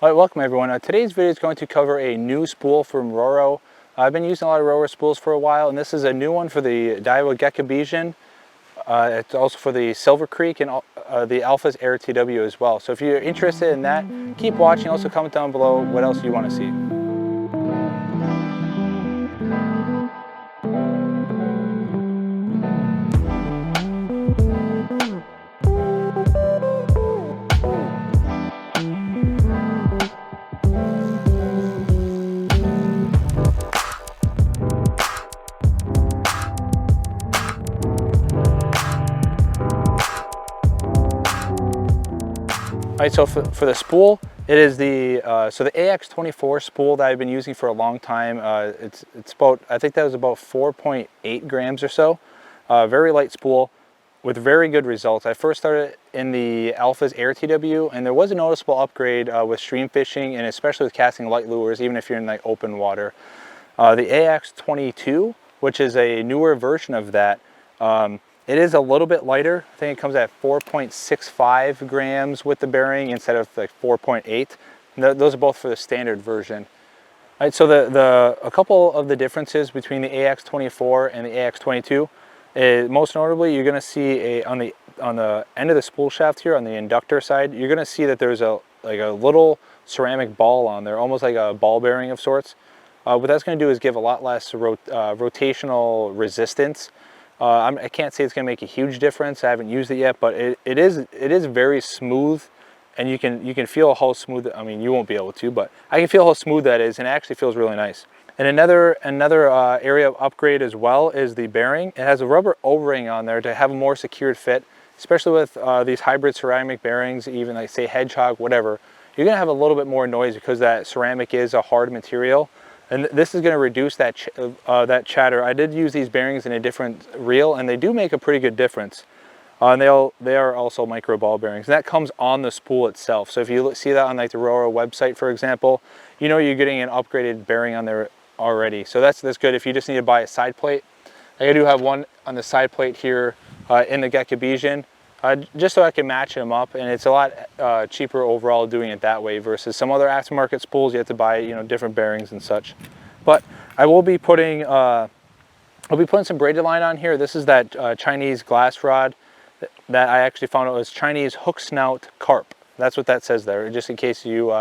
All right, welcome everyone. Today's video is going to cover a new spool from Roro. I've been using a lot of Roro spools for a while, and this is a new one for the Daiwa Gekkabijin. It's also for the Silver Creek and the BFS AIR TW as well. So if you're interested in that, keep watching. Also comment down below what else you want to see. All right, so for the spool, it is the the AX24 spool that I've been using for a long time. It's about, I think that was about 4.8 grams or so. Very light spool with very good results. I first started in the BFS AIR TW, and there was a noticeable upgrade with stream fishing and especially with casting light lures, even if you're in like open water. The AX22, which is a newer version of that, it is a little bit lighter. I think it comes at 4.65 grams with the bearing instead of like 4.8. Those are both for the standard version. All right, so a couple of the differences between the AX24 and the AX22 is, most notably, you're going to see on the end of the spool shaft here on the inductor side, you're going to see that there's a little ceramic ball on there, almost like a ball bearing of sorts. What that's going to do is give a lot less rotational resistance. I can't say it's going to make a huge difference. I haven't used it yet, but it is very smooth, and you can feel how smooth. I mean, you won't be able to, but I can feel how smooth that is, and it actually feels really nice. And another area of upgrade as well is the bearing. It has a rubber O-ring on there to have a more secured fit, especially with these hybrid ceramic bearings, even like say Hedgehog, whatever. You're going to have a little bit more noise because that ceramic is a hard material. And this is going to reduce that chatter. I did use these bearings in a different reel, and they do make a pretty good difference. And they are also micro ball bearings, and that comes on the spool itself. So if you see that on like the Roro website, for example, you know you're getting an upgraded bearing on there already. So that's good if you just need to buy a side plate. I do have one on the side plate here in the Gekkabijin. Just so I can match them up, and it's a lot cheaper overall doing it that way versus some other aftermarket spools. You have to buy, you know, different bearings and such. But I will be putting some braided line on here. This is that Chinese glass rod that I actually found out was Chinese hook snout carp. That's what that says there, just in case you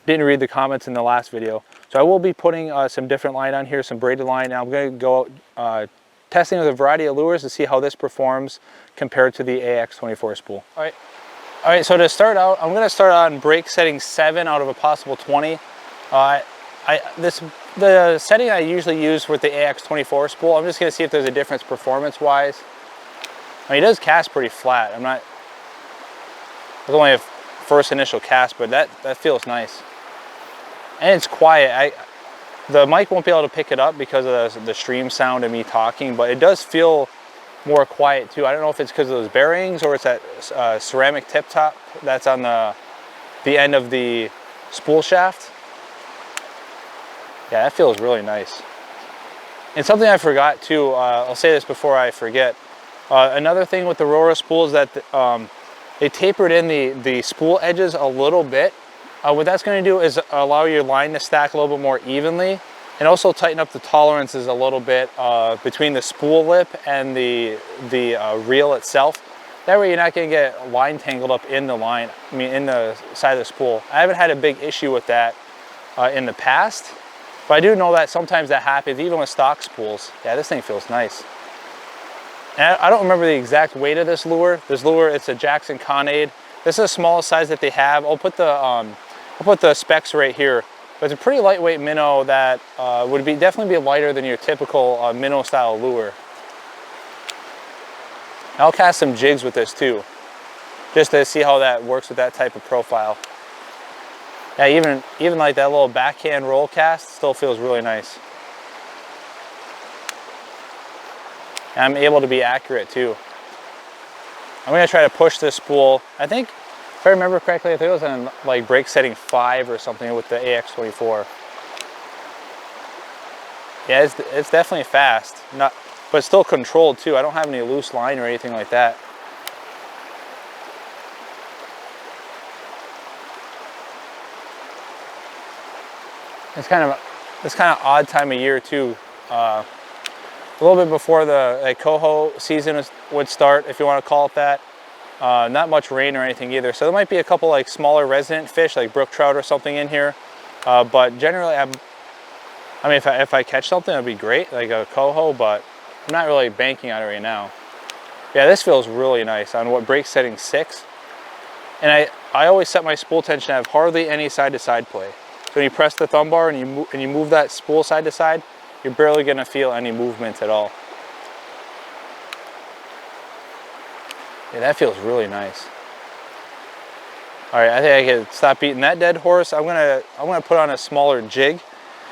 didn't read the comments in the last video. So I will be putting some different line on here, some braided line. Now I'm going to go testing with a variety of lures to see how this performs compared to the AX24 spool. All right, so to start out, I'm going to start on break setting 7 out of a possible 20. The setting I usually use with the AX24 spool, I'm just going to see if there's a difference performance-wise. I mean, it does cast pretty flat. It's only a first initial cast, but that feels nice. And it's quiet. The mic won't be able to pick it up because of the stream sound of me talking, but it does feel more quiet too. I don't know if it's because of those bearings or it's that ceramic tip top that's on the end of the spool shaft. Yeah, that feels really nice. And something I forgot too, I'll say this before I forget. Another thing with the Roro spool is that they tapered in the spool edges a little bit. What that's going to do is allow your line to stack a little bit more evenly, and also tighten up the tolerances a little bit between the spool lip and the reel itself. That way you're not going to get line tangled up in the line, in the side of the spool. I haven't had a big issue with that in the past, but I do know that sometimes that happens, even with stock spools. Yeah, this thing feels nice. And I don't remember the exact weight of this lure. This lure, it's a Jackson Conade. This is the smallest size that they have. I'll put the specs right here. But it's a pretty lightweight minnow that would definitely be lighter than your typical minnow style lure. I'll cast some jigs with this too, just to see how that works with that type of profile. Yeah, even like that little backhand roll cast still feels really nice. And I'm able to be accurate too. I'm gonna try to push this spool. I think, if I remember correctly, I think it was on like break setting 5 or something with the AX24. Yeah, it's definitely fast, but still controlled too. I don't have any loose line or anything like that. It's kind of odd time of year too. A little bit before the coho season would start, if you want to call it that. Not much rain or anything either, so there might be a couple like smaller resident fish like brook trout or something in here. But generally, I mean, if I catch something, it'd be great, like a coho. But I'm not really banking on it right now. Yeah, this feels really nice on what break setting 6. And I always set my spool tension to have hardly any side-to-side play. So when you press the thumb bar and you move that spool side to side, you're barely going to feel any movement at all. Yeah, that feels really nice. All right, I think I can stop beating that dead horse. I'm gonna put on a smaller jig,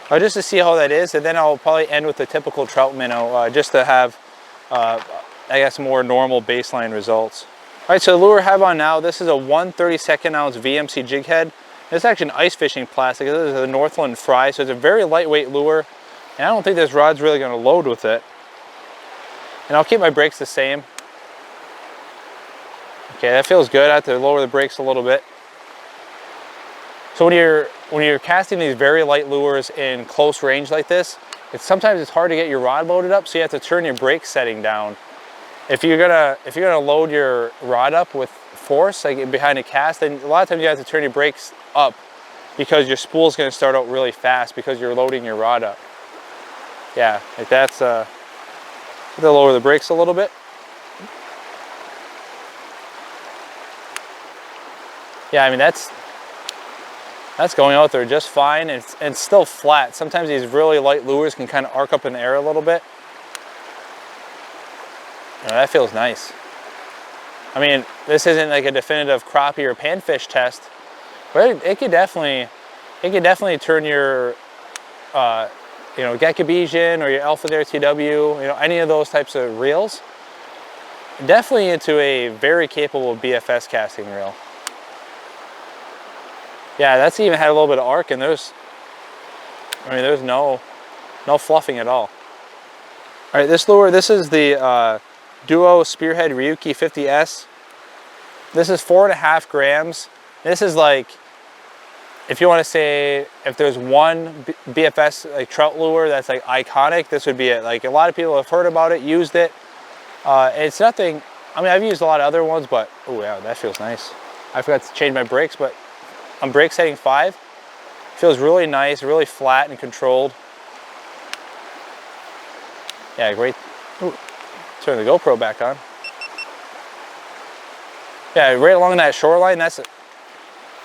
just to see how that is, and then I'll probably end with the typical trout minnow, just to have, I guess, more normal baseline results. All right, so the lure I have on now, this is a 1/32 ounce VMC jig head. It's actually an ice fishing plastic. This is a Northland Fry, so it's a very lightweight lure, and I don't think this rod's really going to load with it. And I'll keep my brakes the same. Okay, that feels good. I have to lower the brakes a little bit. So when you're casting these very light lures in close range like this, sometimes it's hard to get your rod loaded up, so you have to turn your brake setting down. If you're gonna load your rod up with force, like behind a cast, then a lot of times you have to turn your brakes up because your spool's gonna start out really fast because you're loading your rod up. Yeah, like that's to lower the brakes a little bit. Yeah, I mean that's going out there just fine, and it's still flat. Sometimes these really light lures can kind of arc up in the air a little bit. You know, that feels nice. I mean, this isn't like a definitive crappie or panfish test, but it could definitely turn your you know, Gekkabijin or your Alpha AIR TW, you know, any of those types of reels, definitely into a very capable BFS casting reel. Yeah, that's even had a little bit of arc, and there's no fluffing at all. All right, this lure, this is the Duo Spearhead Ryuki 50S. This is 4.5 grams. This is like, if you want to say, if there's one BFS like trout lure that's like iconic, this would be it. Like a lot of people have heard about it, used it. It's nothing, I mean, I've used a lot of other ones, but oh yeah, that feels nice. I forgot to change my brakes, but I'm brake setting 5. Feels really nice, really flat and controlled. Yeah, great. Ooh, turn the GoPro back on. Yeah, right along that shoreline, that's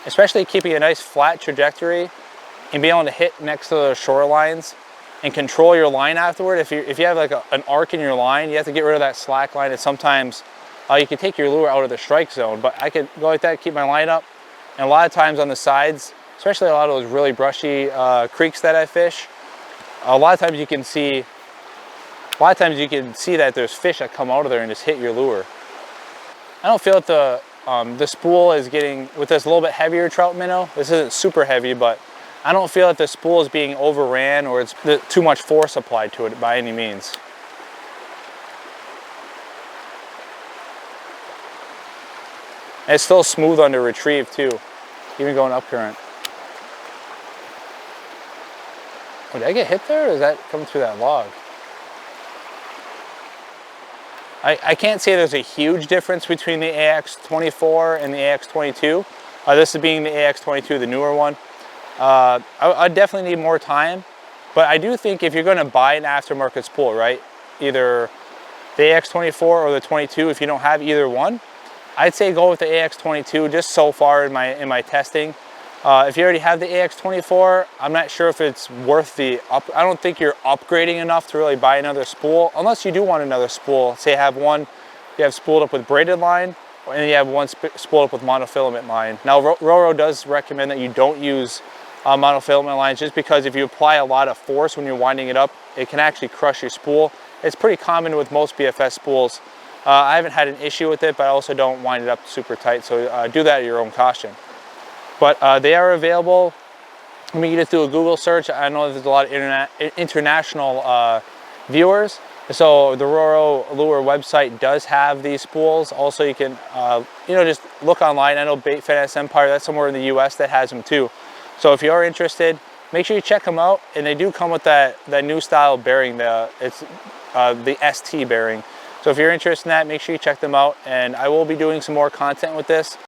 especially keeping a nice flat trajectory and being able to hit next to the shorelines and control your line afterward. If you have like an arc in your line, you have to get rid of that slack line, and sometimes you can take your lure out of the strike zone, but I could go like that, keep my line up. And a lot of times on the sides, especially a lot of those really brushy creeks that I fish, a lot of times you can see that there's fish that come out of there and just hit your lure. I don't feel that the spool is getting, with this a little bit heavier trout minnow, this isn't super heavy, but I don't feel that the spool is being overran or it's too much force applied to it by any means. And it's still smooth under retrieve too, even going up current. Oh, did I get hit there, or is that coming through that log? I can't say there's a huge difference between the AX24 and the AX22. This is being the AX22, the newer one. I definitely need more time, but I do think if you're going to buy an aftermarket spool, right, either the AX24 or the 22, if you don't have either one, I'd say go with the AX22 just so far in my testing. If you already have the AX24, I'm not sure if it's worth the I don't think you're upgrading enough to really buy another spool, unless you do want another spool. Say you have spooled up with braided line, and you have one spooled up with monofilament line. Now Roro does recommend that you don't use monofilament lines, just because if you apply a lot of force when you're winding it up, it can actually crush your spool. It's pretty common with most BFS spools. I haven't had an issue with it, but I also don't wind it up super tight, so do that at your own caution. But they are available. I mean, you just do a Google search. I know there's a lot of international viewers, so the Roro Lure website does have these spools. Also, you can you know, just look online. I know Bait Finesse Empire, that's somewhere in the US that has them too. So if you are interested, make sure you check them out. And they do come with that new style bearing. It's the ST bearing. So if you're interested in that, make sure you check them out. And I will be doing some more content with this.